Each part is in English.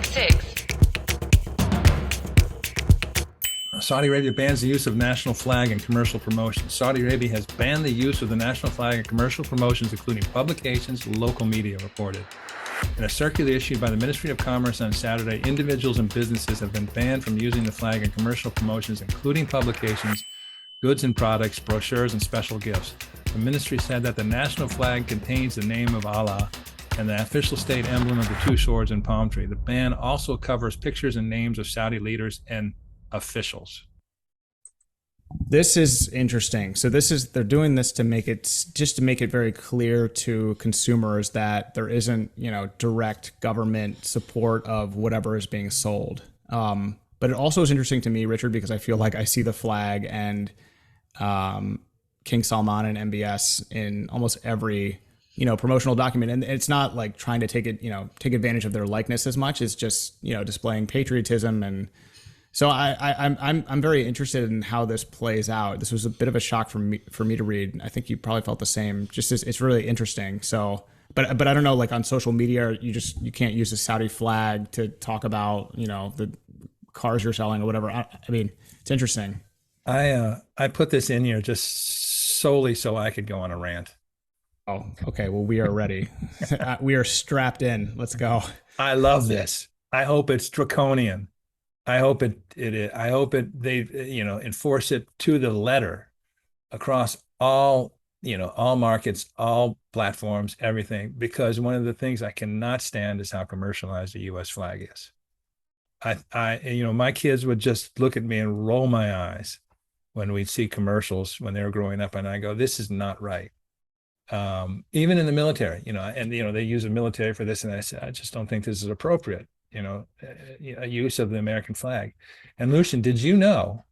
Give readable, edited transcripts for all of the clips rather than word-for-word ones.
666. Saudi Arabia bans the use of national flag in commercial promotions. Saudi Arabia has banned the use of the national flag in commercial promotions, including publications, local media reported. In a circular issued by the Ministry of Commerce on Saturday, individuals and businesses have been banned from using the flag in commercial promotions, including publications, goods and products, brochures, and special gifts. The ministry said that the national flag contains the name of Allah and the official state emblem of the two swords and palm tree. The ban also covers pictures and names of Saudi leaders and officials. This is interesting. So they're doing this to make it very clear to consumers that there isn't, direct government support of whatever is being sold. But it also is interesting to me, Richard, because I feel like I see the flag and King Salman and MBS in almost every promotional document, and it's not like trying to take advantage of their likeness as much as just displaying patriotism. And so I'm very interested in how this plays out. This was a bit of a shock for me to read. I think you probably felt the same. Just it's really interesting. So, but I don't know, like on social media, you can't use the Saudi flag to talk about the cars you're selling or whatever. I mean, it's interesting. I put this in here just solely so I could go on a rant. Oh, okay. Well, we are ready. We are strapped in. Let's go. I love this. I hope it's draconian. I hope they enforce it to the letter across all markets, all platforms, everything, because one of the things I cannot stand is how commercialized the US flag is. My kids would just look at me and roll my eyes when we'd see commercials when they were growing up, and I go, this is not right. Even in the military, they use the military for this, and I said, I just don't think this is appropriate. A use of the American flag. And Lucian, did you know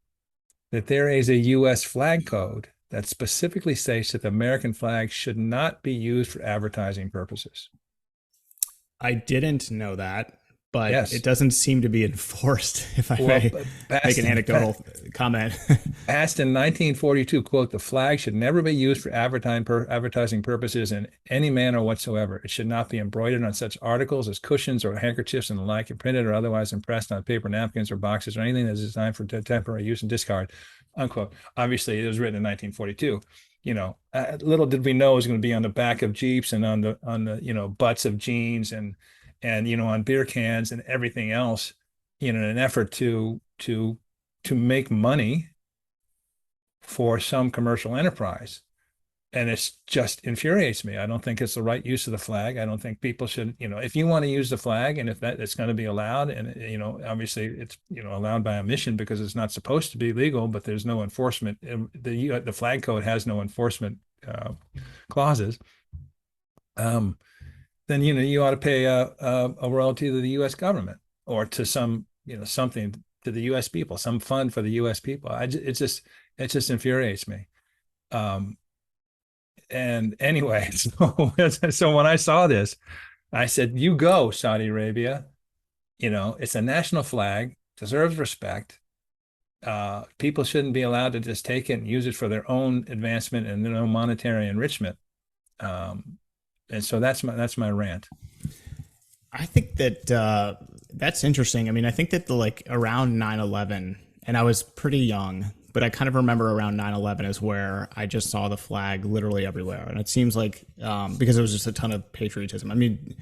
that there is a U.S. flag code that specifically states that the American flag should not be used for advertising purposes? I didn't know that, but yes, it doesn't seem to be enforced, if I may make an anecdotal comment. Passed in 1942, quote, the flag should never be used for advertising purposes in any manner whatsoever. It should not be embroidered on such articles as cushions or handkerchiefs and the like, and printed or otherwise impressed on paper napkins or boxes or anything that is designed for temporary use and discard, unquote. Obviously, it was written in 1942. Little did we know it was going to be on the back of Jeeps and on the butts of jeans and on beer cans and everything else, in an effort to make money for some commercial enterprise. And it's just infuriates me. I don't think it's the right use of the flag. I don't think people should, if you want to use the flag and if that it's going to be allowed, and obviously it's allowed by omission because it's not supposed to be legal, but there's no enforcement. The flag code has no enforcement clauses. Then you ought to pay a royalty to the U.S. government or to some something to the U.S. people, some fund for the U.S. people. It just infuriates me. And anyway, so when I saw this, I said, "You go, Saudi Arabia. It's a national flag, deserves respect. People shouldn't be allowed to just take it and use it for their own advancement and their own monetary enrichment." And so that's my rant. I think that that's interesting. I mean, I think that around 9/11, and I was pretty young, but I kind of remember around 9/11 is where I just saw the flag literally everywhere. And it seems like because there was just a ton of patriotism. I mean,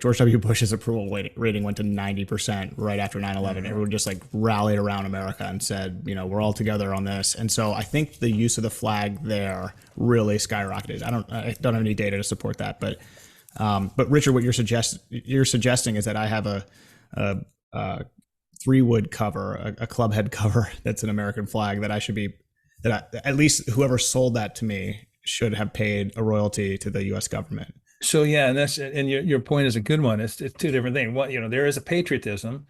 George W. Bush's approval rating went to 90% right after 9/11. Everyone just rallied around America and said, we're all together on this. And so I think the use of the flag there really skyrocketed. I don't have any data to support that, but Richard, what you're suggesting is that I have a 3-wood cover, a club head cover that's an American flag at least whoever sold that to me should have paid a royalty to the U.S. government. So yeah, and your point is a good one. It's two different things. There is a patriotism.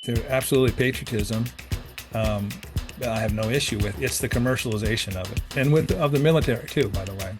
There's absolutely patriotism. I have no issue with. It's the commercialization of it, and of the military too, by the way.